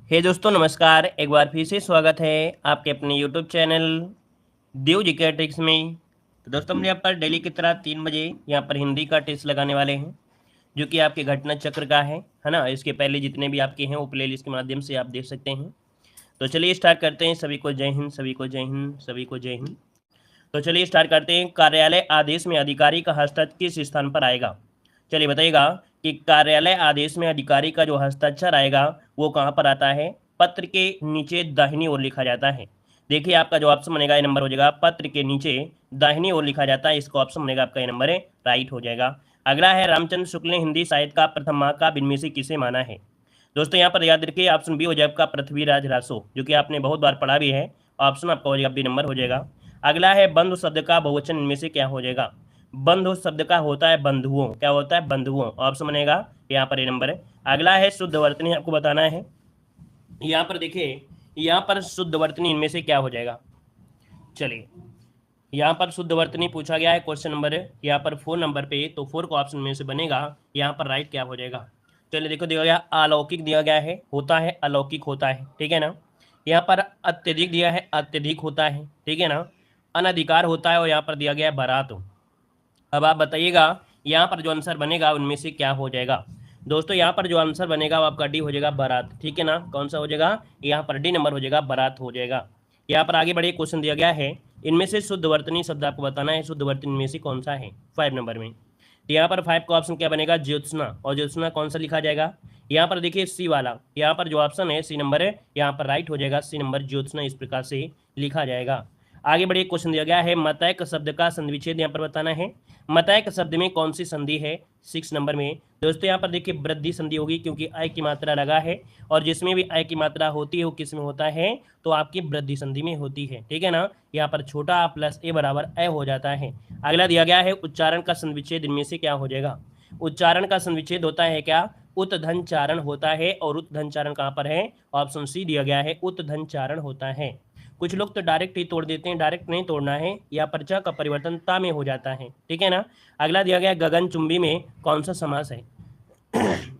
हे दोस्तों नमस्कार। एक बार फिर से स्वागत है आपके अपने यूट्यूब चैनल देव जीके ट्रिक्स में। तो दोस्तों हम यहाँ पर डेली की तरह 3 बजे यहाँ पर हिंदी का टेस्ट लगाने वाले हैं, जो कि आपके घटना चक्र का है ना। इसके पहले जितने भी आपके हैं वो प्लेलिस्ट के माध्यम से आप देख सकते हैं। तो चलिए स्टार्ट करते हैं। सभी को जय हिंद, सभी को जय हिंद, सभी को जय हिंद। तो चलिए स्टार्ट करते हैं। कार्यालय आदेश में अधिकारी का हस्ताक्षर किस स्थान पर आएगा? चलिए बताइएगा कि कार्यालय आदेश में अधिकारी का जो हस्ताक्षर आएगा वो कहाँ पर आता है? पत्र के नीचे दाहिनी ओर लिखा जाता है। देखिए आपका जो ऑप्शन बनेगा ये नंबर हो जाएगा, पत्र के नीचे दाहिनी ओर लिखा जाता है। इसका ऑप्शन बनेगा आपका ये नंबर है, राइट हो जाएगा। अगला है, रामचंद्र शुक्ल ने हिंदी साहित्य का प्रथम महाकाव्य इनमें से किसे माना है? दोस्तों यहाँ पर याद रखिए ऑप्शन बी हो जाएगा आपका पृथ्वीराज रासो, जो कि आपने बहुत बार पढ़ा भी है। ऑप्शन आपका हो जाएगा बी नंबर हो जाएगा। अगला है, बंधु शब्द का बहुवचन इनमें से क्या हो जाएगा? बंधु शब्द का होता है बंधुओं। क्या होता है? बंधुओं। ऑप्शन बनेगा यहाँ पर ये नंबर है। अगला है, शुद्ध वर्तनी आपको बताना है। यहाँ पर देखिए, यहाँ पर शुद्ध वर्तनी इनमें से क्या हो जाएगा? चलिए यहाँ पर शुद्ध वर्तनी पूछा गया है, क्वेश्चन नंबर है यहाँ पर 4 नंबर पे, तो 4 का ऑप्शन में से बनेगा यहाँ पर राइट क्या हो जाएगा? चलिए देखो, दिया गया अलौकिक, दिया गया है होता है, अलौकिक होता है, ठीक है ना। यहाँ पर अत्यधिक दिया है, अत्यधिक होता है, ठीक है ना। अनधिकार होता है, और यहाँ पर दिया गया है बारात। अब आप बताइएगा यहाँ पर जो आंसर बनेगा उनमें से क्या हो जाएगा? दोस्तों यहाँ पर जो आंसर बनेगा वो आपका डी हो जाएगा, बारात, ठीक है ना। कौन सा हो जाएगा? यहाँ पर डी नंबर हो जाएगा, बारात हो जाएगा। यहाँ पर आगे बढ़े, क्वेश्चन दिया गया है, इनमें से शुद्ध वर्तनी शब्द आपको बताना है। शुद्ध वर्तनी में से कौन सा है? 5 नंबर में। तो यहाँ पर 5 का ऑप्शन क्या बनेगा? ज्योत्सना। और ज्योत्सना कौन सा लिखा जाएगा? यहाँ पर देखिए सी वाला, यहाँ पर जो ऑप्शन है सी नंबर है, यहाँ पर राइट हो जाएगा, सी नंबर ज्योत्सना इस प्रकार से लिखा जाएगा। आगे बढ़िए, क्वेश्चन दिया गया है, मतैक शब्द का संधिविच्छेद यहाँ पर बताना है। मतैक शब्द में कौन सी संधि है? 6 नंबर में। दोस्तों यहाँ पर देखिए वृद्धि संधि होगी, क्योंकि अय की मात्रा लगा है, और जिसमें भी अय की मात्रा होती है वो किस में होता है? तो आपकी वृद्धि संधि में होती है, ठीक है ना। यहाँ पर छोटा आ प्लस ए बराबर अय हो जाता है। अगला दिया गया है, उच्चारण का संविच्छेद इनमें से क्या हो जाएगा? उच्चारण का संविच्छेद होता है क्या? उत्धनचारण होता है। और उत्धनचारण कहाँ पर है? ऑप्शन सी दिया गया है, उत्धनचारण होता है। कुछ लोग तो डायरेक्ट ही तोड़ देते हैं, डायरेक्ट नहीं तोड़ना है, या पर्चा का परिवर्तन ता में हो जाता है, ठीक है ना। अगला दिया गया, गगनचुंबी में कौन सा समास है?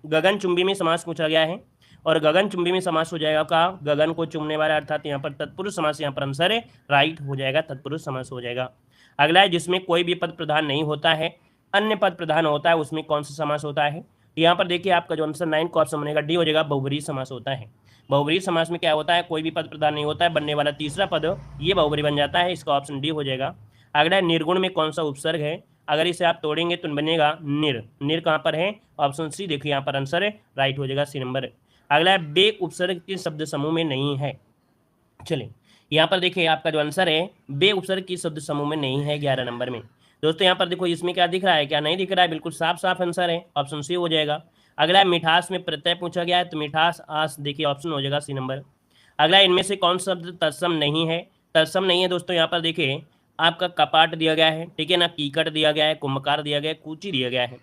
गगनचुंबी में समास पूछा गया है, और गगनचुंबी में समास हो जाएगा का गगन को चुमने वाला, अर्थात यहाँ पर तत्पुरुष समास यहाँ पर आंसर है, राइट हो जाएगा, तत्पुरुष समास हो जाएगा। अगला है, जिसमें कोई भी पद प्रधान नहीं होता है, अन्य पद प्रधान होता है, उसमें कौन सा समास होता है? यहाँ पर देखिए आपका जो आंसर 9 का ऑप्शन बनेगा, डी हो जाएगा, बहुब्रीहि समास होता है। बहुब्रीहि समास में क्या होता है? कोई भी पद प्रधान नहीं होता है, बनने वाला तीसरा पद ये बहुब्रीहि बन जाता है। इसका ऑप्शन डी हो जाएगा। अगला है, निर्गुण में कौन सा उपसर्ग है? अगर इसे आप तोड़ेंगे तो बनेगा निर। निर कहाँ पर है? ऑप्शन सी देखिए यहाँ पर आंसर है, राइट हो जाएगा, सी नंबर। अगला है, बे उपसर्ग के शब्द समूह में नहीं है। चलिए यहाँ पर देखिए आपका जो आंसर है, बे उपसर्ग की शब्द समूह में नहीं है, 11 नंबर में। दोस्तों यहाँ पर देखो, इसमें क्या दिख रहा है, क्या नहीं दिख रहा है? बिल्कुल साफ साफ आंसर है, ऑप्शन सी हो जाएगा। अगला है, मिठास में प्रत्यय पूछा गया है, तो मिठास आस देखिए ऑप्शन हो जाएगा, सी नंबर। अगला, इनमें से कौन सा शब्द तत्सम नहीं है? तत्सम नहीं है दोस्तों, यहाँ पर देखिए आपका कपाट दिया गया है, ठीक है ना, कीकट दिया गया है, कुंभकार दिया गया है, कूची दिया गया है।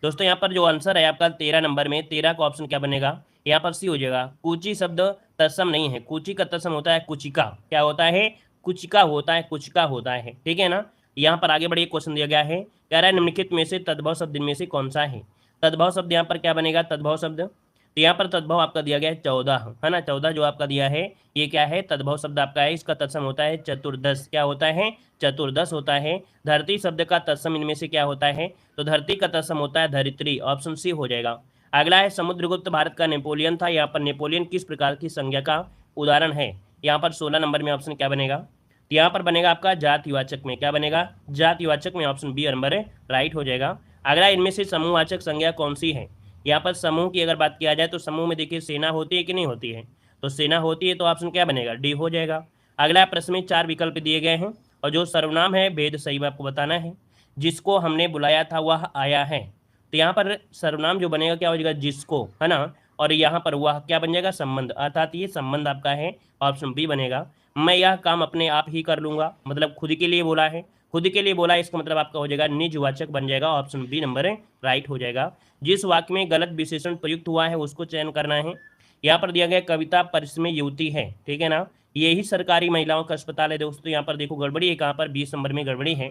दोस्तों यहाँ पर जो आंसर है आपका 13 नंबर में, 13 का ऑप्शन क्या बनेगा? यहाँ पर सी हो जाएगा। कूची शब्द तत्सम नहीं है, कूची का तत्सम होता है कुचिका। क्या होता है? कुचिका होता है, कुचिका होता है, ठीक है ना। यहाँ पर आगे बढ़िए, क्वेश्चन दिया गया है, कह रहा है निम्नलिखित में से तद्भव शब्द इनमें से कौन सा है? तद्भव शब्द यहाँ पर क्या बनेगा? तद्भव शब्द, तो यहाँ पर तद्भव आपका दिया गया है 14, है ना। 14 जो आपका दिया है ये क्या है? तद्भव शब्द आपका है, इसका तत्सम होता है चतुर्दश। क्या होता है? चतुर्दश होता है। धरती शब्द का तत्सम इनमें से क्या होता है? तो धरती का तत्सम होता है धरित्री, ऑप्शन सी हो जाएगा। अगला है, समुद्रगुप्त भारत का नेपोलियन था, यहाँ पर नेपोलियन किस प्रकार की संज्ञा का उदाहरण है? यहाँ पर 16 नंबर में ऑप्शन क्या बनेगा? तो यहाँ पर बनेगा आपका जातिवाचक में। क्या बनेगा? जातिवाचक में, ऑप्शन बी नंबर है, राइट हो जाएगा। अगला, इनमें से समूहवाचक संज्ञा कौन सी है? यहाँ पर समूह की अगर बात किया जाए तो समूह में देखिए सेना होती है कि नहीं होती है? तो सेना होती है, तो ऑप्शन क्या बनेगा? डी हो जाएगा। अगला प्रश्न में 4 विकल्प दिए गए हैं, और जो सर्वनाम है भेद सही में आपको बताना है। जिसको हमने बुलाया था वह आया है, तो यहाँ पर सर्वनाम जो बनेगा क्या हो जाएगा? जिसको, है ना। और यहाँ पर वह क्या बन जाएगा? संबंध, अर्थात ये संबंध आपका है, ऑप्शन बी बनेगा। मैं यह काम अपने आप ही कर लूंगा, मतलब खुद के लिए बोला है, खुद के लिए बोला, इसका मतलब आपका हो जाएगा निजवाचक बन जाएगा, ऑप्शन बी नंबर है, राइट हो जाएगा। जिस वाक्य में गलत विशेषण प्रयुक्त हुआ है उसको चयन करना है। यहाँ पर दिया गया कविता परिश्रमी युवती है, ठीक है ना। यही सरकारी महिलाओं का अस्पताल है दोस्तों। यहाँ पर देखो गड़बड़ी है, कहाँ पर 20 नंबर में गड़बड़ी है।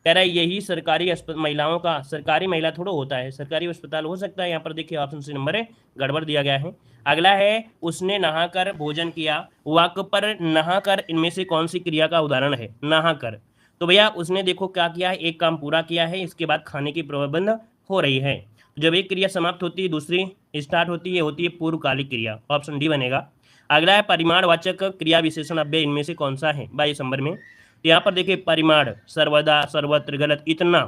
कह रहा है यही सरकारी महिलाओं का, सरकारी महिला थोड़ा होता है, सरकारी अस्पताल हो सकता है। यहाँ पर देखिए ऑप्शन सी नंबर है गड़बड़ दिया गया है। अगला है उसने नहाकर भोजन किया, वाक्य पर नहाकर इनमें से कौन सी क्रिया का उदाहरण है? नहाकर, तो भैया उसने देखो क्या किया है, एक काम पूरा किया है, इसके बाद खाने की प्रबंध हो रही है। जब एक क्रिया समाप्त होती है दूसरी स्टार्ट होती है, होती है पूर्वकालिक क्रिया, ऑप्शन डी बनेगा। अगला है परिमाणवाचक क्रिया विशेषण अव्यय इनमें से कौन सा है 22 नंबर में? तो यहाँ पर देखिए परिमाण, सर्वदा, सर्वत्र, गलत, इतना,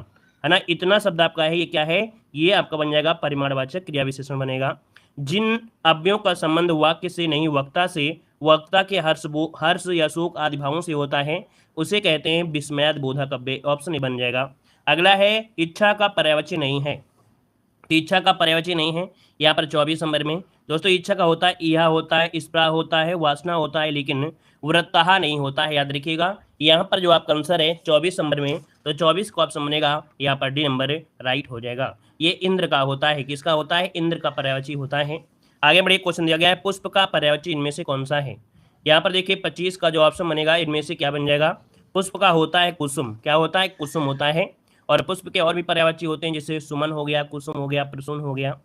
है ना, इतना शब्द आपका है, ये क्या है, ये आपका बन जाएगा परिमाणवाचक क्रिया विशेषण बनेगा। जिन अव्ययों का संबंध वाक्य से नहीं वक्ता से, वक्ता के हर्ष या शोक आदि भावों से होता है, उसे कहते हैं विस्मयाद बोधक अव्यय, ऑप्शन ए बन जाएगा। अगला है इच्छा का पर्यायवाची नहीं है, तो इच्छा का पर्यायवाची नहीं है यहाँ पर 24 नंबर में। दोस्तों इच्छा का होता है इहा होता है, स्प्रा होता है, वासना होता है, लेकिन वृत्तः नहीं होता है, याद रखिएगा। यहाँ पर जो आपका आंसर है 24 नंबर में, तो 24 को ऑप्शन बनेगा यहाँ पर डी नंबर राइट हो जाएगा। ये इंद्र का होता है, किसका होता है? इंद्र का पर्यायवाची होता है। आगे बढ़े, क्वेश्चन दिया गया है पुष्प का पर्यायवाची इनमें से कौन सा है? यहाँ पर देखिए 25 का जो ऑप्शन बनेगा इनमें से क्या बन जाएगा? पुष्प का होता है कुसुम, क्या होता है? कुसुम होता है। और पुष्प के और भी पर्यायवाची होते हैं, जैसे सुमन हो गया, कुसुम हो गया, प्रसून हो गया।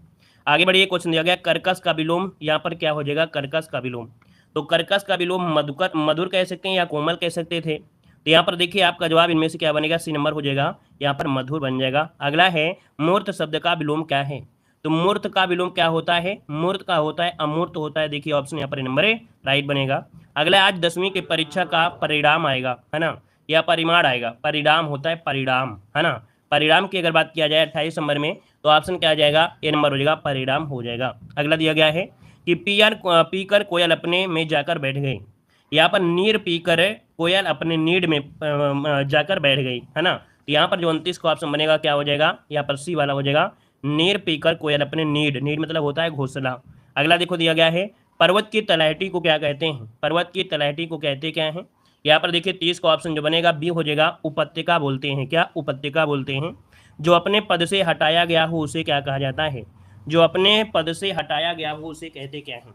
आगे बढ़िए, क्वेश्चन दिया गया कर्कश का विलोम, यहाँ पर क्या हो जाएगा? कर्कश का विलोम, तो कर्कश का विलोम मधुकर, मधुर कह सकते हैं या कोमल कह सकते थे। तो यहाँ पर देखिए आपका जवाब इनमें से क्या बनेगा? सी नंबर हो जाएगा, यहाँ पर मधुर बन जाएगा। अगला है मूर्त शब्द का विलोम क्या है? तो मूर्त का विलोम क्या होता है? मूर्त का होता है अमूर्त होता है, देखिए ऑप्शन यहाँ पर नंबर राइट बनेगा। अगला आज 10वीं की परीक्षा का परिणाम आएगा, है ना, या परिमाण आएगा, परिणाम होता है परिणाम, है ना। परिणाम की अगर बात किया जाए 28 नंबर में, तो ऑप्शन क्या आ जाएगा? ए नंबर हो जाएगा, परिणाम हो जाएगा। अगला दिया गया है कि पीकर कोयल अपने में जाकर बैठ गई, यहाँ पर नीर पीकर कोयल अपने नीड में जाकर बैठ गई, है ना। तो यहाँ पर जो 29 का ऑप्शन बनेगा क्या हो जाएगा? यहाँ पर सी वाला हो जाएगा, नीर पीकर कोयल अपने नीड, नीड मतलब होता है घोंसला। अगला देखो दिया गया है पर्वत की तलहटी को क्या कहते हैं? पर्वत की तलहटी को कहते क्या है? यहाँ पर देखिए 30 का ऑप्शन जो बनेगा बी हो जाएगा, उपत्यका बोलते हैं। क्या? उपत्यका बोलते हैं। जो अपने पद से हटाया गया हो उसे क्या कहा जाता है? जो अपने पद से हटाया गया हो उसे कहते क्या है?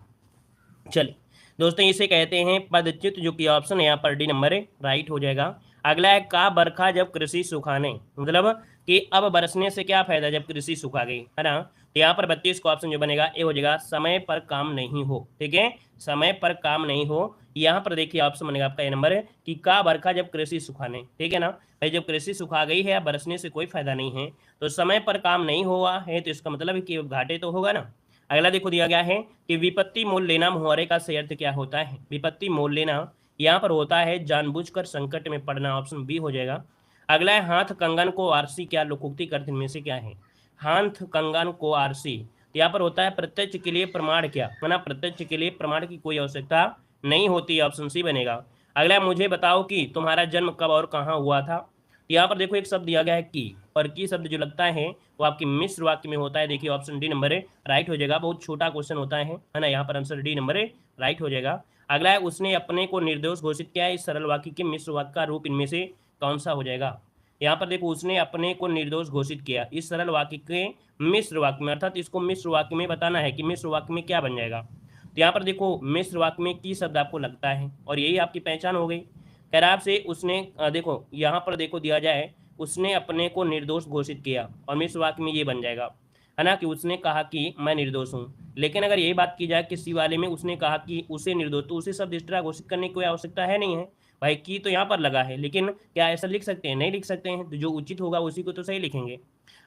चलिए दोस्तों, इसे कहते हैं पदच्युत, जो कि ऑप्शन यहाँ पर डी नंबर राइट हो जाएगा। अगला है का बरखा जब कृषि सुखाने, मतलब कि अब बरसने से क्या फायदा जब कृषि सुखा गई, है ना। तो यहाँ पर 32 का ऑप्शन जो बनेगा ए हो जाएगा, समय पर काम नहीं हो। ठीक है, समय पर काम नहीं हो। यहाँ पर देखिए ऑप्शन बनेगा आपका ए नंबर कि का बरखा जब कृषि सुखाने, ठीक है ना भाई, जब कृषि सुखा गई है या बरसने से कोई फायदा नहीं है, तो समय पर काम नहीं हुआ है, तो इसका मतलब है कि घाटे तो होगा ना। अगला देखो दिया गया है कि विपत्ति मोल लेना मुहावरे का सही अर्थ क्या होता है? विपत्ति मोल लेना यहाँ पर होता है जानबूझकर संकट में पड़ना, ऑप्शन बी हो जाएगा। अगला है हाथ कंगन को आरसी, क्या लोकोक्ति करते इनमें से क्या है? हाथ कंगन को आरसी, तो यहाँ पर होता है प्रत्यक्ष के लिए प्रमाण, क्या है ना, प्रत्यक्ष के लिए प्रमाण की कोई आवश्यकता नहीं होती, ऑप्शन सी बनेगा। अगला मुझे बताओ कि तुम्हारा जन्म कब और कहाँ हुआ था। यहाँ पर देखो एक शब्द दिया गया है की, और की शब्द जो लगता है वो आपकी मिश्र वाक्य में होता है, देखिए ऑप्शन डी नंबर राइट हो जाएगा। बहुत छोटा क्वेश्चन होता है ना, यहाँ पर आंसर डी नंबर राइट हो जाएगा। अगला है उसने अपने को निर्दोष घोषित किया है, इस सरल वाक्य के मिश्र वाक्य का रूप इनमें से कौन सा हो जाएगा? यहाँ पर देखो उसने अपने को निर्दोष घोषित किया, इस सरल वाक्य के मिश्र वाक्य में, अर्थात इसको मिश्र वाक्य में बताना है कि मिश्र वाक्य में क्या बन जाएगा। तो यहाँ पर देखो मिश्र वाक्य में की शब्द आपको लगता है, और यही आपकी पहचान हो गई। कह रहा आपसे उसने देखो यहाँ पर देखो दिया जाए उसने अपने को निर्दोष घोषित किया, और मिश्र वाक्य में ये बन जाएगा, है ना, कि उसने कहा कि मैं निर्दोष हूँ। लेकिन अगर यही बात की जाए किसी वाले में उसने कहा कि उसे निर्दोष, तो उसे शब्द एक्स्ट्रा घोषित करने की कोई आवश्यकता है नहीं है भाई, की तो यहाँ पर लगा है, लेकिन क्या ऐसा लिख सकते हैं? नहीं लिख सकते हैं। तो जो उचित होगा उसी को तो सही लिखेंगे।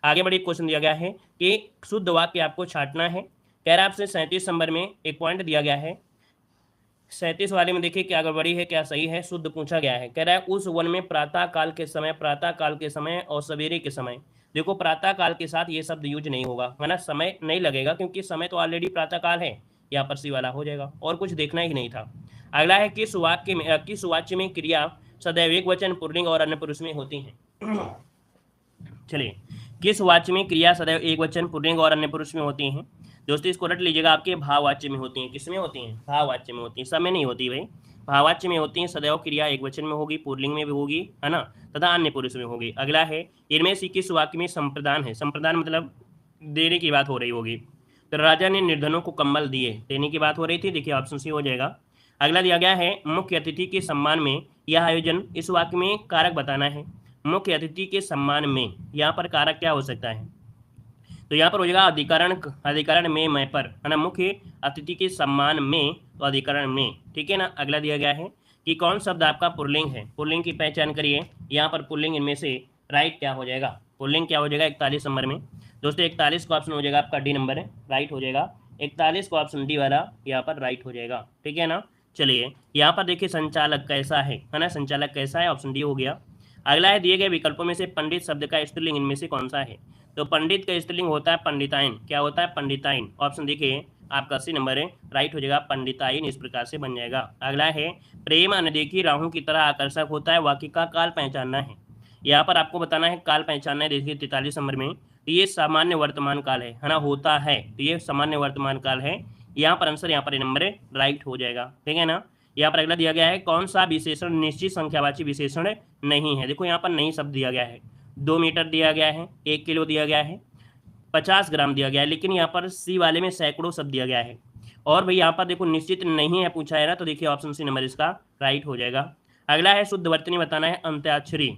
आगे बढ़िए, क्वेश्चन दिया गया है कि शुद्ध वाक्य आपको छांटना है। कह रहा है आपसे 37 नंबर में एक पॉइंट दिया गया है, 37 वाले में देखिए क्या गड़बड़ी है क्या सही है, शुद्ध पूछा गया है। कह रहा है उस वन में प्रातः काल के समय, प्रातः काल के समय और सवेरे के समय, देखो प्रातः काल के साथ ये शब्द यूज नहीं होगा, है ना, समय नहीं लगेगा क्योंकि समय तो ऑलरेडी प्रातः काल है, यहाँ पर सी वाला हो जाएगा, और कुछ देखना ही नहीं था। अगला है किस वाक्य में, किस वाच्य में क्रिया सदैव एक वचन पुल्लिंग और अन्य पुरुष में होती है? चलिए, किस वाच्य में क्रिया सदैव एक वचन पुल्लिंग और अन्य पुरुष में होती हैं? दोस्तों इसको रट लीजिएगा, आपके भाववाच्य में होती हैं। किसमें होती हैं? भाववाच्य में होती हैं, समय नहीं होती भाई, भाववाच्य में होती हैं। सदैव क्रिया एक वचन में होगी, पुल्लिंग में भी होगी, है ना, तथा अन्य पुरुष में होगी। अगला है इनमें से किस वाक्य में संप्रदान है? संप्रदान मतलब देने की बात हो रही होगी। तो राजा ने निर्धनों को कंबल दिए, देने की बात हो रही थी, देखिए ऑप्शन सी हो जाएगा। अगला दिया गया है मुख्य अतिथि के सम्मान में यह आयोजन, इस वाक्य में कारक बताना है। मुख्य अतिथि के सम्मान में, यहाँ पर कारक क्या हो सकता है? तो यहाँ पर हो जाएगा अधिकरण, अधिकरण में मैं पर, है ना, मुख्य अतिथि के सम्मान में, तो अधिकरण में, ठीक है ना। अगला दिया गया है कि कौन शब्द आपका पुल्लिंग है, पुल्लिंग की पहचान करिए। यहाँ पर पुल्लिंग इनमें से राइट क्या हो जाएगा, पुल्लिंग क्या हो जाएगा 41 नंबर में दोस्तों? 41 का ऑप्शन हो जाएगा आपका डी नंबर है, राइट हो जाएगा। 41 का ऑप्शन डी वाला यहाँ पर राइट हो जाएगा, ठीक है ना। चलिए यहाँ पर देखिए संचालक कैसा है ना, संचालक कैसा है, ऑप्शन डी हो गया। अगला है दिए गए विकल्पों में से पंडित शब्द का स्त्रीलिंग इनमें से कौन सा है? तो पंडित का स्त्रीलिंग होता है पंडिताइन, क्या होता है? पंडिताइन। ऑप्शन देखिए आपका 80 नंबर है, राइट हो जाएगा पंडिताइन, इस प्रकार से बन जाएगा। अगला है प्रेम अनदेखी राहों की तरह आकर्षक होता है, वाक्य का काल पहचानना है। यहाँ पर आपको बताना है काल पहचानना है, देखिए 43 नंबर में। तो ये सामान्य वर्तमान काल है ना, होता है, तो ये सामान्य वर्तमान काल है। यहाँ पर आंसर यहाँ पर नंबर राइट हो जाएगा, ठीक है ना। यहाँ पर अगला दिया गया है कौन सा विशेषण निश्चित संख्यावाची विशेषण नहीं है? देखो यहाँ पर नहीं शब्द दिया गया है, 2 मीटर दिया गया है, 1 किलो दिया गया है, 50 ग्राम दिया गया है, लेकिन यहाँ पर सी वाले में सैकड़ों शब्द दिया गया है। और भाई यहाँ पर देखो निश्चित नहीं है पूछा है ना, तो देखिए ऑप्शन सी नंबर इसका राइट हो जाएगा। अगला है शुद्ध वर्तनी बताना है अंत्याक्षरी,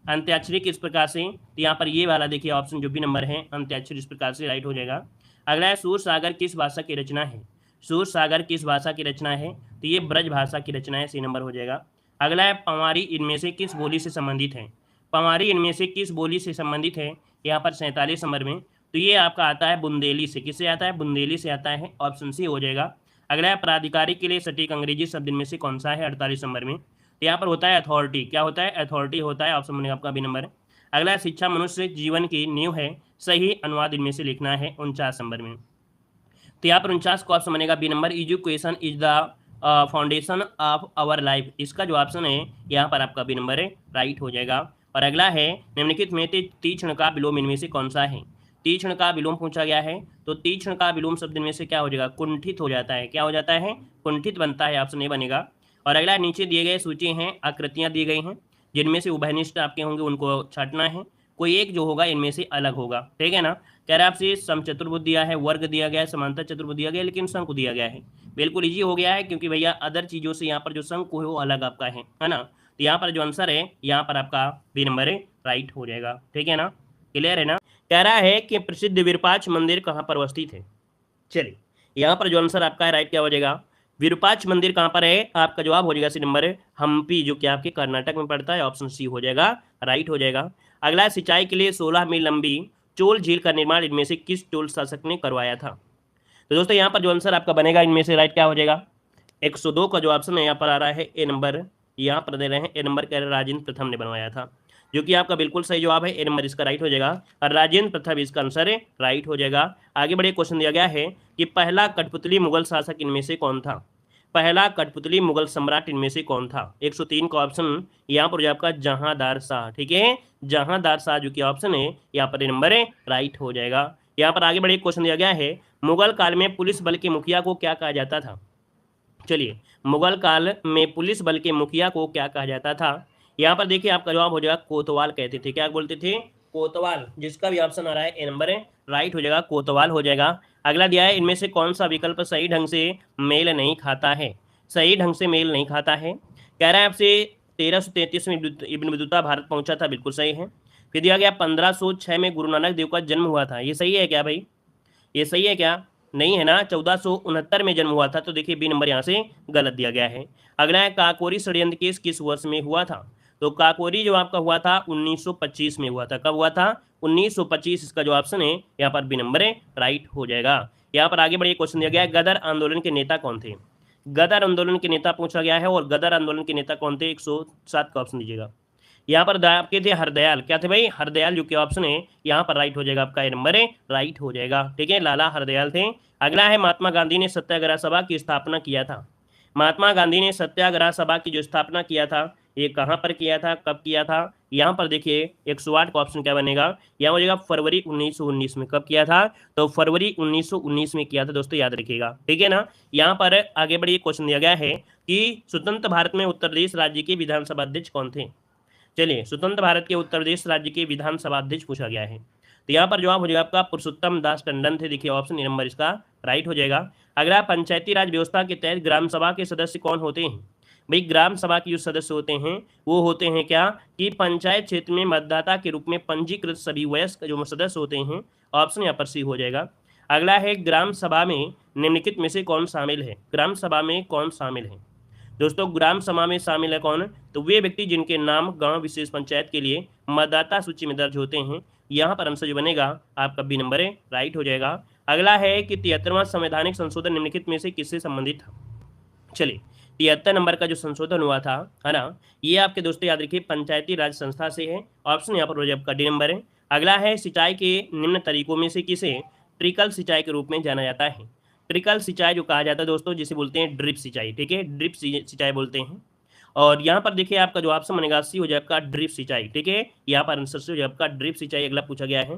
अंत्याक्षरी किस प्रकार से? तो यहाँ पर ये वाला देखिए ऑप्शन जो भी नंबर है अंत्याक्षरी, इस प्रकार से राइट हो जाएगा। अगला है सूर सागर किस भाषा की रचना है? सूर सागर किस भाषा की रचना है? तो ये ब्रज भाषा की रचना है, सी नंबर हो जाएगा। अगला है पंवारी इनमें से किस बोली से संबंधित है? पंवारी इनमें से किस बोली से संबंधित है? यहाँ पर 47 नंबर में, तो ये आपका आता है बुंदेली से, किससे आता है? बुंदेली से आता है, ऑप्शन सी हो जाएगा। अगला है प्राधिकारी के लिए सटीक अंग्रेजी शब्द इनमें से कौन सा है? 48 नंबर में, तो यहाँ पर होता है अथॉरिटी, क्या होता है? अथॉरिटी होता है, ऑप्शन बनेगा आपका बी नंबर। अगला है शिक्षा मनुष्य जीवन की नींव है, सही अनुवाद इनमें से लिखना है, 49 नंबर में। तो यहाँ पर 49 का ऑप्शन बनेगा B number, education is the foundation of our life, इसका जो ऑप्शन है यहाँ पर आपका बी नंबर है, राइट हो जाएगा। और अगला है निम्नलिखित में तीक्ष्ण का विलोम इनमें से कौन सा है? तीक्ष्ण का विलोम पूछा गया है, तो तीक्ष्ण का विलोम शब्द इनमें से क्या हो जाएगा? कुंठित हो जाता है, क्या हो जाता है? कुंठित बनता है, ऑप्शन ए बनेगा। और अगला नीचे दिए गए सूची हैं, आकृतियां दी गई हैं, जिनमें से उभयनिष्ठ आपके होंगे उनको छांटना है, कोई एक जो होगा इनमें से अलग होगा, ठीक है ना। कह रहा है आपसे समचतुर्भुज दिया है, वर्ग दिया गया है, समांतर चतुर्भुज दिया गया है, लेकिन शंकु दिया गया है। बिल्कुल इजी हो गया है, क्योंकि भैया अदर चीज़ों से यहाँ पर जो शंकु है वो अलग आपका है ना। तो यहाँ पर जो आंसर है यहाँ पर आपका बी नंबर है, राइट हो जाएगा, ठीक है ना, क्लियर है ना। कह रहा है कि प्रसिद्ध विरूपाक्ष मंदिर कहाँ पर अवस्थित है? चलिए यहाँ पर जो आंसर आपका है राइट क्या हो जाएगा? विरूपाक्ष मंदिर कहाँ पर है? आपका जवाब हो जाएगा सी नंबर हम्पी, जो कि आपके कर्नाटक में पड़ता है, ऑप्शन सी हो जाएगा, राइट हो जाएगा। अगला सिंचाई के लिए 16 मील लंबी चोल झील का निर्माण इनमें से किस चोल शासक ने करवाया था? तो दोस्तों यहाँ पर जो आंसर आपका बनेगा इनमें से राइट क्या हो जाएगा? 102 का जो ऑप्शन है यहाँ पर आ रहा है ए नंबर, यहाँ पर दे रहे हैं ए नंबर, कह रहे राजेंद्र प्रथम ने बनवाया था, जो कि आपका बिल्कुल सही जवाब है, ए नंबर इसका राइट हो जाएगा, और राजेंद्र प्रथम इसका आंसर है, राइट हो जाएगा। आगे बढ़े, क्वेश्चन दिया गया है कि पहला कठपुतली मुगल शासक इनमें से कौन था? पहला कठपुतली मुगल सम्राट इनमें से कौन था? 103 का ऑप्शन यहाँ पर आपका जहांदार शाह, ठीक है, जहांदार शाह जो कि ऑप्शन है यहाँ पर नंबर है, राइट हो जाएगा। यहाँ पर आगे बढ़े, क्वेश्चन दिया गया है मुगल काल में पुलिस बल के मुखिया को क्या कहा जाता था? चलिए मुगल काल में पुलिस बल के मुखिया को क्या कहा जाता था? यहाँ पर देखिए आपका जवाब हो जाएगा कोतवाल कहते थे, क्या बोलते थे? कोतवाल, जिसका भी ऑप्शन आ रहा है ए नंबर है, राइट हो जाएगा, कोतवाल हो जाएगा। अगला दिया है इनमें से कौन सा विकल्प सही ढंग से मेल नहीं खाता है? सही ढंग से मेल नहीं खाता है, कह रहा है आपसे 1333 में इब्न बतूता भारत पहुंचा था, बिल्कुल सही है। फिर दिया गया 1506 में गुरु नानक देव का जन्म हुआ था, ये सही है क्या भाई? ये सही है क्या? नहीं है ना, 1469 में जन्म हुआ था, तो देखिए बी नंबर यहाँ से गलत दिया गया है। अगला है काकोरी षड्यंत्र केस किस वर्ष में हुआ था? तो काकोरी जो आपका हुआ था 1925 में हुआ था, कब हुआ था? 1925, इसका जो ऑप्शन है यहाँ पर बी नंबर है, राइट हो जाएगा। यहाँ पर आगे बढ़िए, क्वेश्चन दिया गया है गदर आंदोलन के नेता कौन थे? गदर आंदोलन के नेता पूछा गया है, और गदर आंदोलन के नेता कौन थे? 107 का ऑप्शन दीजिएगा। यहाँ पर आपके थे हरदयाल, क्या थे भाई? हरदयाल, जो कि ऑप्शन है यहाँ पर राइट हो जाएगा, आपका ये नंबर है, राइट हो जाएगा, ठीक है, लाला हरदयाल थे। अगला है महात्मा गांधी ने सत्याग्रह सभा की स्थापना किया था। महात्मा गांधी ने सत्याग्रह सभा की जो स्थापना किया था, ये कहाँ पर किया था, कब किया था? यहाँ पर देखिए 108 का ऑप्शन क्या बनेगा? यहाँ हो जाएगा फरवरी 1919 में। कब किया था? तो फरवरी 1919 में किया था दोस्तों, याद रखिएगा, ठीक है ना। यहाँ पर आगे बढ़िए, क्वेश्चन दिया गया है कि स्वतंत्र भारत में उत्तर प्रदेश राज्य के विधानसभा अध्यक्ष कौन थे? चलिए, स्वतंत्र भारत के उत्तर प्रदेश राज्य के विधानसभा अध्यक्ष पूछा गया है, तो यहाँ पर जवाब हो जाएगा आपका पुरुषोत्तम दास टंडन थे, देखिए ऑप्शन नंबर इसका राइट हो जाएगा। अगला पंचायती राज व्यवस्था के तहत ग्राम सभा के सदस्य कौन होते हैं? भाई ग्राम सभा के जो सदस्य होते हैं वो होते हैं क्या कि पंचायत क्षेत्र में मतदाता के रूप में पंजीकृत सभी वयस्क जो सदस्य होते हैं। ऑप्शन यहाँ पर सी हो जाएगा। अगला है ग्राम सभा में निम्नलिखित में से कौन शामिल है। ग्राम सभा में कौन शामिल है दोस्तों। ग्राम सभा में शामिल है कौन, तो वे व्यक्ति जिनके नाम गांव विशेष पंचायत के लिए मतदाता सूची में दर्ज होते हैं। यहाँ पर आंसर जो बनेगा आपका बी नंबर है, राइट हो जाएगा। अगला है कि 73वां संवैधानिक संशोधन निम्नलिखित में से किससे संबंधित था। चलिए 73 नंबर का जो संशोधन हुआ था, है ना, ये आपके दोस्तों याद रखिए पंचायती राज संस्था से है। ऑप्शन यहाँ पर हो जाए आपका डी नंबर है। अगला है सिंचाई के निम्न तरीकों में से किसे ट्रिकल सिंचाई के रूप में जाना जाता है। ट्रिकल सिंचाई जो कहा जाता है दोस्तों जिसे बोलते हैं ड्रिप सिंचाई, ठीक है, ड्रिप सिंचाई बोलते हैं। और यहाँ पर देखिए आपका जो ऑप्शन बनेगा सी हो जाए आपका ड्रिप सिंचाई, ठीक है, यहाँ पर आंसर से हो जाए आपका ड्रिप सिंचाई। अगला पूछा गया है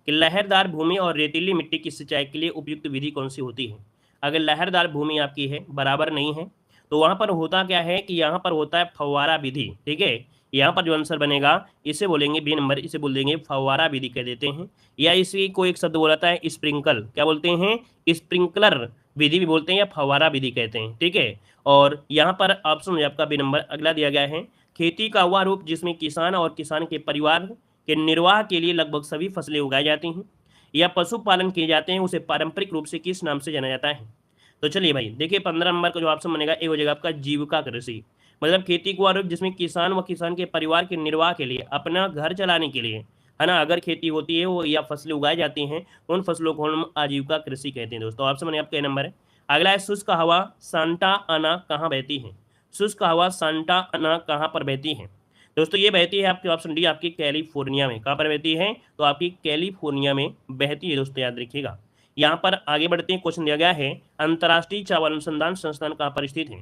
कि लहरदार भूमि और रेतीली मिट्टी की सिंचाई के लिए उपयुक्त विधि कौन सी होती है। अगर लहरदार भूमि आपकी है बराबर नहीं है तो वहाँ पर होता क्या है कि यहाँ पर होता है फव्वारा विधि, ठीक है। यहाँ पर जो आंसर बनेगा इसे बोलेंगे बी नंबर, इसे बोल देंगे फव्वारा विधि कह देते हैं, या इसी को एक शब्द बोला है स्प्रिंकल, क्या बोलते हैं, स्प्रिंकलर विधि भी बोलते हैं या फव्वारा विधि कहते हैं, ठीक है। और यहाँ पर ऑप्शन है आपका बी नंबर। अगला दिया गया है खेती का वह रूप जिसमें किसान और किसान के परिवार के निर्वाह के लिए लगभग सभी फसलें उगाई जाती हैं या पशुपालन किए जाते हैं उसे पारंपरिक रूप से किस नाम से जाना जाता है। तो चलिए भाई देखिए 15 नंबर का जो ऑप्शन बनेगा ए हो जाएगा आपका जीविका कृषि, मतलब खेती को आरोप जिसमें किसान व किसान के परिवार के निर्वाह के लिए अपना घर चलाने के लिए, है ना, अगर खेती होती है वो या फसलें उगाई जाती हैं उन फसलों को हम आजीविका कृषि कहते हैं दोस्तों। ऑप्शन बनेगा आपका ए नंबर है। अगला है शुष्क हवा सांता आना कहाँ बहती है। शुष्क हवा सांता आना कहाँ पर बहती है दोस्तों, ये बहती है आपके ऑप्शन डी आपकी कैलिफोर्निया में। कहाँ पर बहती है, तो आपकी कैलिफोर्निया में बहती है दोस्तों, याद रखिएगा। यहाँ पर आगे बढ़ते हैं, क्वेश्चन दिया गया है अंतर्राष्ट्रीय चावल अनुसंधान संस्थान कहाँ पर स्थित है।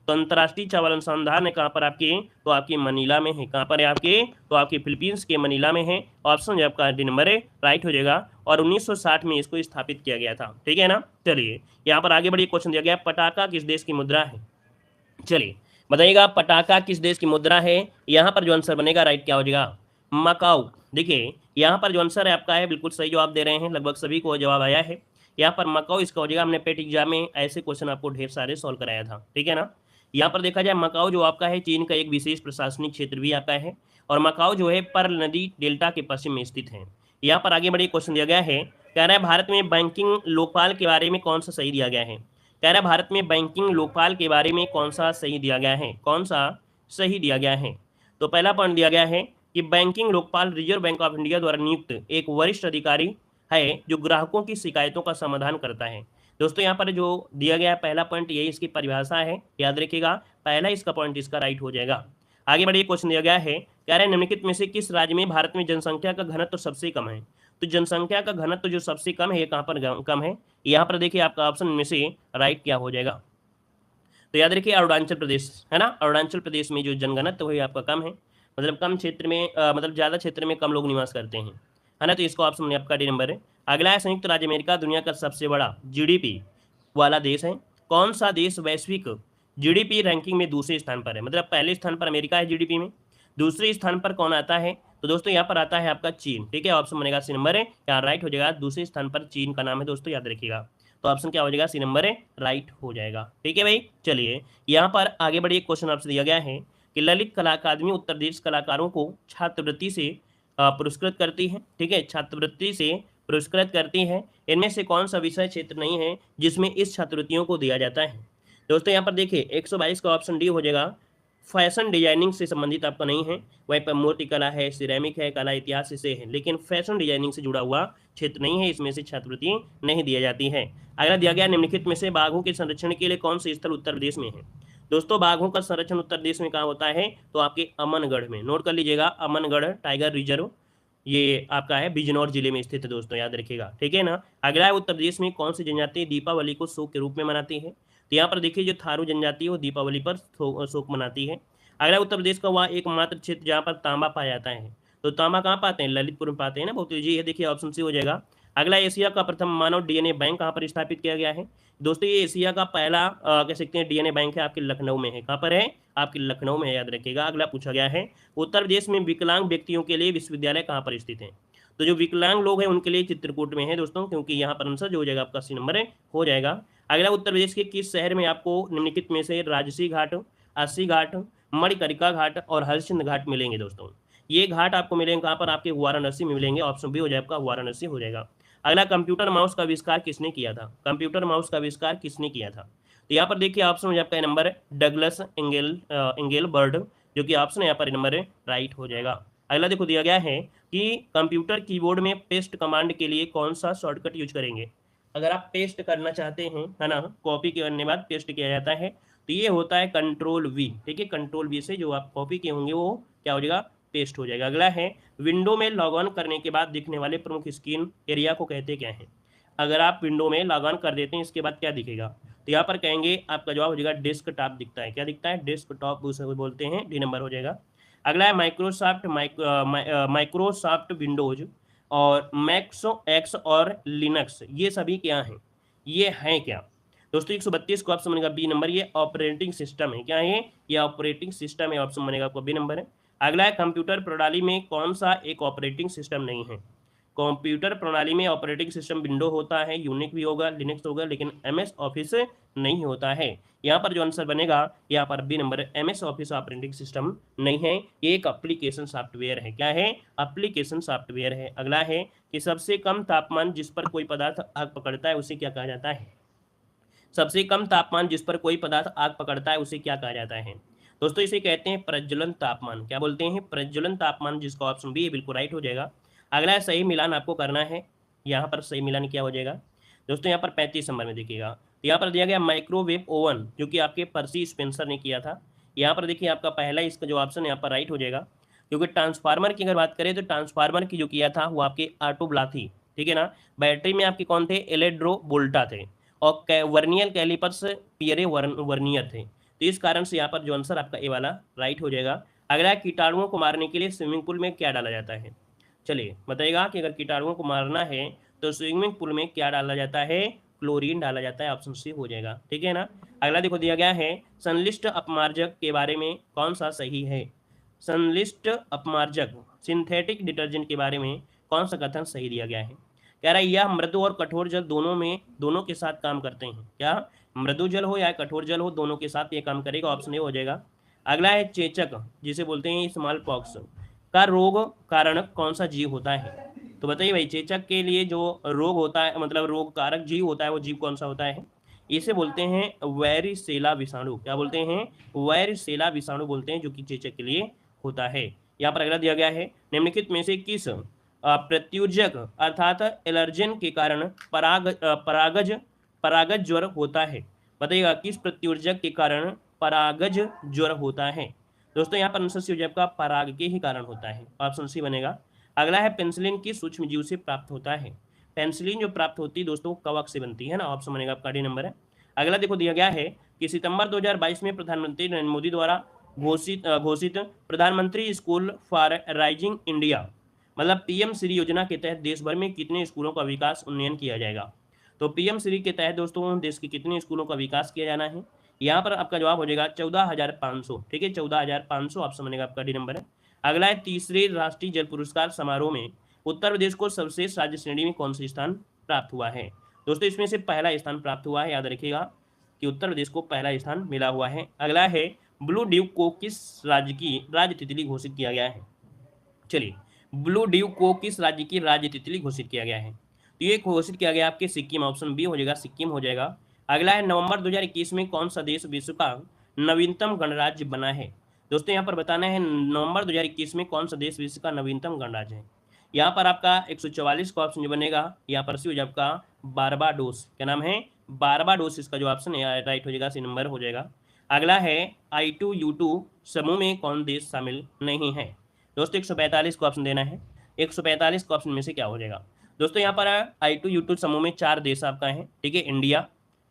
तो अंतर्राष्ट्रीय चावल अनुसंधान है कहाँ पर आपके, तो आपकी मनीला में है। कहाँ पर है आपके, तो आपकी फिलीपींस के मनीला में है। ऑप्शन है आपका डी नंबर है, राइट हो जाएगा। और 1960 में इसको स्थापित किया गया था, ठीक है ना। चलिए यहाँ पर आगे बढ़िए, क्वेश्चन दिया गया पटाखा किस देश की मुद्रा है। चलिए बताइएगा पटाखा किस देश की मुद्रा है। यहाँ पर जो आंसर बनेगा राइट क्या हो जाएगा, मकाऊ। देखिए यहाँ पर जो आंसर है आपका है बिल्कुल सही जवाब दे रहे हैं, लगभग सभी को जवाब आया है। यहाँ पर मकाऊ इसका हो जाएगा। हमने पेट एग्जाम में ऐसे क्वेश्चन आपको ढेर सारे सॉल्व कराया था, ठीक है ना। यहाँ पर देखा जाए मकाऊ जो आपका है चीन का एक विशेष प्रशासनिक क्षेत्र भी आता है और मकाऊ जो है पर्ल नदी डेल्टा के पश्चिम में स्थित है। यहाँ पर आगे बढ़िए, क्वेश्चन दिया गया है, कह रहा है भारत में बैंकिंग लोकपाल के बारे में कौन सा सही दिया गया है। कह रहा है भारत में बैंकिंग लोकपाल के बारे में कौन सा सही दिया गया है, कौन सा सही दिया गया है। तो पहला पॉइंट दिया गया है कि banking Lokpal reserve bank of India द्वारा नियुक्त एक वरिष्ठ अधिकारी है जो ग्राहकों की शिकायतों का समाधान करता है। दोस्तों यहाँ पर जो दिया गया है पहला पॉइंट यही इसकी परिभाषा है, याद रखिएगा। पहला इसका पॉइंट इसका राइट हो जाएगा। आगे बढ़िए, क्वेश्चन दिया गया है, कह रहे हैं निम्नलिखित में से किस राज्य में भारत में जनसंख्या का घनत्व सबसे कम है। तो जनसंख्या का घनत्व जो सबसे कम है ये कहाँ पर कम है, यहाँ पर देखिए आपका ऑप्शन में से राइट क्या हो जाएगा। तो याद रखिए अरुणाचल प्रदेश, है ना। अरुणाचल प्रदेश में जो जनघनत्व है आपका कम है, मतलब कम क्षेत्र में मतलब ज़्यादा क्षेत्र में कम लोग निवास करते हैं, है ना। तो इसको ऑप्शन में आपका डी नंबर है। अगला है संयुक्त राज्य अमेरिका दुनिया का सबसे बड़ा जीडीपी वाला देश है। कौन सा देश वैश्विक जीडीपी रैंकिंग में दूसरे स्थान पर है, मतलब पहले स्थान पर अमेरिका है जीडीपी में, दूसरे स्थान पर कौन आता है, तो दोस्तों यहाँ पर आता है आपका चीन, ठीक है। ऑप्शन बनेगा सी नंबर है, यहाँ राइट हो जाएगा। दूसरे स्थान पर चीन का नाम है दोस्तों, याद रखिएगा। तो ऑप्शन क्या हो जाएगा, सी नंबर है, राइट हो जाएगा, ठीक है भाई। चलिए यहाँ पर आगे बढ़िए, क्वेश्चन आपसे दिया गया है कि ललित कला अकादमी उत्तर प्रदेश कलाकारों को छात्रवृत्ति से पुरस्कृत करती है, ठीक है, छात्रवृत्ति से पुरस्कृत करती है। इनमें से कौन सा विषय क्षेत्र नहीं है जिसमें इस छात्रवृत्तियों को दिया जाता है। दोस्तों यहाँ पर देखिए 122 का ऑप्शन डी हो जाएगा। फैशन डिजाइनिंग से संबंधित आपका नहीं है, वहीं पर मूर्ति कला है, सिरेमिक है, कला इतिहास से है, लेकिन फैशन डिजाइनिंग से जुड़ा हुआ क्षेत्र नहीं है, इसमें से छात्रवृत्ति नहीं दी जाती है। अगला दिया गया निम्नलिखित में से बाघों के संरक्षण के लिए कौन से स्थल उत्तर प्रदेश में है। दोस्तों बाघों का संरक्षण उत्तर प्रदेश में कहाँ होता है, तो आपके अमनगढ़ में, नोट कर लीजिएगा, अमनगढ़ टाइगर रिजर्व ये आपका है बिजनौर जिले में स्थित है दोस्तों, याद रखिएगा, ठीक है ना। अगला है उत्तर प्रदेश में कौन सी जनजाति दीपावली को शोक के रूप में मनाती है। तो यहाँ पर देखिए जो थारू जनजाति है वो दीपावली पर शोक मनाती है। अगला उत्तर प्रदेश का वह एकमात्र क्षेत्र जहाँ पर तांबा पाया जाता है। तो तांबा कहाँ पाते हैं, ललितपुर में पाते हैं ना, बहुत जी है। देखिए ऑप्शन सी हो जाएगा। अगला एशिया का प्रथम मानव डीएनए बैंक कहाँ पर स्थापित किया गया है। दोस्तों ये एशिया का पहला कह सकते हैं डीएनए बैंक है, आपके लखनऊ में है। कहाँ पर है, आपके लखनऊ में है, याद रखिएगा। अगला पूछा गया है उत्तर प्रदेश में विकलांग व्यक्तियों के लिए विश्वविद्यालय कहाँ पर स्थित है। तो जो विकलांग लोग हैं उनके लिए चित्रकूट में है दोस्तों, क्योंकि यहाँ पर आंसर जो हो जाएगा आपका सी नंबर है, हो जाएगा। अगला उत्तर प्रदेश के किस शहर में आपको निम्नलिखित में से राजसी घाट, अस्सी घाट, मणिकर्णिका घाट और हरिश्चंद्र घाट मिलेंगे दोस्तों। ये घाट आपको मिलेंगे कहाँ पर? आपके वाराणसी में मिलेंगे। ऑप्शन बी हो जाएगा आपका वाराणसी हो जाएगा। अगला, कंप्यूटर माउस का आविष्कार किसने किया था? कंप्यूटर माउस का आविष्कार किसने किया था? तो यहाँ पर देखिए ऑप्शन हो जाएगा आपका नंबर डगलस एंगेल बर्ड, जो कि ऑप्शन यहाँ पर नंबर राइट हो जाएगा। अगला देखो दिया गया है कि कंप्यूटर कीबोर्ड में पेस्ट कमांड के लिए कौन सा शॉर्टकट यूज करेंगे? अगर आप पेस्ट करना चाहते हैं, है ना, कॉपी करने के बाद पेस्ट किया जाता है, तो ये होता है कंट्रोल वी। ठीक है, कंट्रोल वी से जो आप कॉपी किए होंगे वो क्या हो जाएगा? पेस्ट हो जाएगा। अगला है, विंडो में लॉग ऑन करने के बाद दिखने वाले प्रमुख स्क्रीन एरिया को कहते क्या है? अगर आप विंडो में लॉग ऑन कर देते हैं इसके बाद क्या दिखेगा? तो यहाँ पर कहेंगे आपका जवाब हो जाएगा डेस्कटॉप दिखता है। क्या दिखता है? डेस्कटॉप उसे बोलते हैं। डी नंबर हो जाएगा। अगला है माइक्रोसॉफ्ट विंडोज और मैक्सो एक्स और लिनक्स, ये सभी क्या हैं? ये हैं क्या दोस्तों? 132 को ऑप्शन बनेगा बी नंबर। ये ऑपरेटिंग सिस्टम है। क्या है? ये ऑपरेटिंग सिस्टम है। ऑप्शन बनेगा आपको बी नंबर है। अगला है, कंप्यूटर प्रणाली में कौन सा एक ऑपरेटिंग सिस्टम नहीं है? कंप्यूटर प्रणाली में ऑपरेटिंग सिस्टम विंडो होता है, यूनिक भी होगा, लिनक्स होगा, लेकिन एमएस ऑफिस नहीं होता है। यहाँ पर जो आंसर बनेगा यहाँ पर B number, MS office operating system नहीं है, ये एक एप्लीकेशन सॉफ्टवेयर है। क्या है? एप्लीकेशन सॉफ्टवेयर है। अगला है कि सबसे कम तापमान जिस पर कोई पदार्थ आग पकड़ता है उसे क्या कहा जाता है? सबसे कम तापमान जिस पर कोई पदार्थ आग पकड़ता है उसे क्या कहा जाता है दोस्तों? इसे कहते हैं प्रज्वलन तापमान। क्या बोलते हैं? प्रज्वलन तापमान, जिसका ऑप्शन बी बिल्कुल राइट हो जाएगा। अगला है, सही मिलान आपको करना है। यहाँ पर सही मिलान क्या हो जाएगा दोस्तों? यहाँ पर 35 नंबर में देखिएगा, तो यहाँ पर दिया गया माइक्रोवेव ओवन, जो कि आपके पर्सी स्पेंसर ने किया था। यहाँ पर देखिए आपका पहला इसका जो ऑप्शन यहाँ पर राइट हो जाएगा, क्योंकि ट्रांसफार्मर की अगर बात करें तो ट्रांसफार्मर की जो किया था वो आपके आटो ब्लाथी, ठीक है ना। बैटरी में आपके कौन थे? एलेड्रो बोल्टा थे। और वर्नियर कैलिपर्स पियरे वर्नियर थे। तो इस कारण से यहाँ पर जो आंसर आपका ए वाला राइट हो जाएगा। अगला, कीटाणुओं को मारने के लिए स्विमिंग पूल में क्या डाला जाता है? चलिए बताइएगा कि अगर कीटाणुओं को मारना है तो स्विमिंग पूल में क्या डाला जाता है? क्लोरीन डाला जाता है। ऑप्शन सी हो जाएगा। ठीक है ना। अगला देखो दिया गया है, संश्लिष्ट अपमार्जक के बारे में कौन सा सही है? संश्लिष्ट अपमार्जक, सिंथेटिक डिटर्जेंट के बारे में कौन सा कथन सही दिया गया है? कह रहा है यह मृदु और कठोर जल दोनों के साथ काम करते हैं। क्या? मृदु जल हो या कठोर जल हो, दोनों के साथ ये काम करेगा। ऑप्शन ए हो जाएगा। अगला है, चेचक जिसे बोलते हैं स्मॉल पॉक्स का रोग कारण कौन सा जीव होता है? तो बताइए भाई, चेचक के लिए जो रोग होता है, मतलब रोग कारक जीव होता है, वो जीव कौन सा होता है? इसे बोलते हैं वैरिसेला विषाणु। क्या बोलते हैं? वैरिसेला विषाणु बोलते हैं, जो कि चेचक के लिए होता है। यहाँ पर अगला दिया गया है, निम्नलिखित में से किस प्रत्युर्जक अर्थात एलर्जन के कारण परागज ज्वर होता है? बताइएगा किस प्रत्युर्जक के कारण परागज ज्वर होता है? दोस्तों यहाँ पर आंसर सी हो जाएगा पराग के ही कारण होता है। ऑप्शन सी बनेगा। अगला है, पेंसिलिन किस सूक्ष्म जीव से प्राप्त होता है? पेंसिलिन जो प्राप्त होती है दोस्तों कवक से बनती है ना। ऑप्शन बनेगा आपका डी नंबर है। अगला देखो दिया गया है कि सितंबर 2022 में प्रधानमंत्री नरेंद्र मोदी द्वारा घोषित प्रधानमंत्री स्कूल फॉर राइजिंग इंडिया, मतलब पीएम श्री योजना के तहत देश भर में कितने स्कूलों का विकास उन्नयन किया जाएगा? तो पीएम श्री के तहत दोस्तों देश के कितने स्कूलों का विकास किया जाना है? यहाँ पर आपका जवाब हो जाएगा 14,500। ठीक है, 14,500 ऑप्शन बनेगा आपका डी नंबर है। अगला है, तीसरे राष्ट्रीय जल पुरस्कार समारोह में उत्तर प्रदेश को सर्वश्रेष्ठ राज्य श्रेणी में कौन सा स्थान प्राप्त हुआ है? दोस्तों इसमें से पहला स्थान प्राप्त हुआ है। याद रखिएगा कि उत्तर प्रदेश को पहला स्थान मिला हुआ है। अगला है, ब्लू ड्यूक को किस राज्य की राज्य तितली घोषित किया गया है? चलिए, ब्लू ड्यूक को किस राज्य की राज्य तितली घोषित किया गया है? तो ये घोषित किया गया आपके सिक्किम। ऑप्शन बी हो जाएगा, सिक्किम हो जाएगा। अगला है, नवंबर 2021 में कौन सा देश विश्व का नवीनतम गणराज्य बना है? दोस्तों यहाँ पर बताना है नवंबर 2021 में कौन सा देश विश्व का नवीनतम गणराज्य है। यहाँ पर आपका 144 का ऑप्शन जो बनेगा यहाँ पर सी हो जाएगा आपका बारबाडोस। क्या नाम है? बारबाडोस। इसका जो ऑप्शन है राइट हो जाएगा, सी नंबर हो जाएगा। अगला है, I2U2 समूह में कौन देश शामिल नहीं है? दोस्तों 145 को ऑप्शन देना है। 145 को ऑप्शन में से क्या हो जाएगा? दोस्तों यहाँ पर I2U2 समूह में 4 देश आपका है। ठीक है, इंडिया,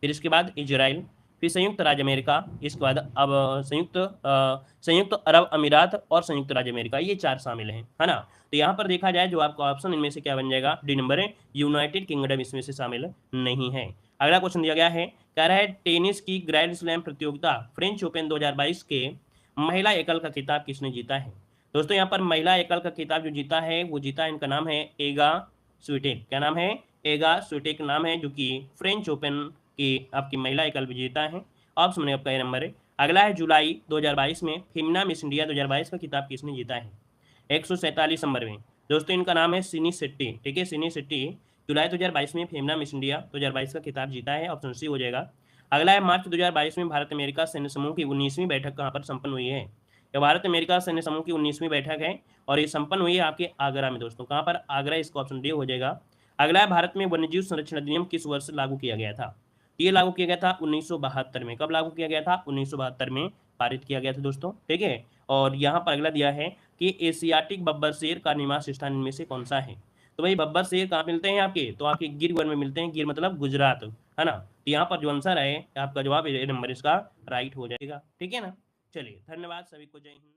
फिर इसके बाद इजराइल, फिर संयुक्त राज्य अमेरिका, इसके बाद अब संयुक्त अरब अमीरात और संयुक्त राज्य अमेरिका, ये 4 शामिल हैं, है ना। तो यहाँ पर देखा जाए जो आपका ऑप्शन इनमें से क्या बन जाएगा? डी नंबर है, यूनाइटेड किंगडम इसमें से शामिल नहीं है। अगला क्वेश्चन दिया गया है, कह रहा है टेनिस की ग्रैंड स्लैम प्रतियोगिता फ्रेंच ओपन 2022 के महिला एकल का खिताब किसने जीता है? दोस्तों यहाँ पर महिला एकल का खिताब जो जीता है वो जीता, इनका नाम है एगा स्विटेक। क्या नाम है? एगा स्विटेक नाम है, जो कि फ्रेंच ओपन की आपकी महिला एकल विजेता है। ऑप्शन में आपका ये नंबर है। अगला है जुलाई 2022 में फेमिना मिस इंडिया 2022 का खिताब किसने जीता है? 147 नंबर में दोस्तों इनका नाम है सिनी शेट्टी। ठीक है, सिनी शेट्टी जुलाई 2022 में फेमिना मिस इंडिया 2022 का खिताब जीता है। ऑप्शन सी हो जाएगा। अगला है मार्च 2022 में भारत अमेरिका सैन्य समूह की 19वीं बैठक कहाँ पर संपन्न हुई है? यह भारत अमेरिका सैन्य समूह की 19वीं बैठक है और ये संपन्न हुई है आपके आगरा में दोस्तों। कहाँ पर? आगरा। इसका ऑप्शन डी हो जाएगा। अगला है भारत में वन्यजीव संरक्षण अधिनियम किस वर्ष लागू किया गया था? ये लागू किया गया था 1972 में। कब लागू किया गया था? 1972 में पारित किया गया था दोस्तों। ठीक है, और यहाँ पर अगला दिया है कि एशियाटिक बब्बर शेर का निवास स्थान इनमें से कौन सा है? तो भाई बब्बर शेर कहाँ मिलते हैं आपके? तो आपके गिर वन में मिलते हैं। गिर मतलब गुजरात, है ना। तो यहाँ पर जो आंसर है आपका जवाब नंबर इसका राइट हो जाएगा। ठीक है ना। चलिए धन्यवाद सभी को, जय हिंद।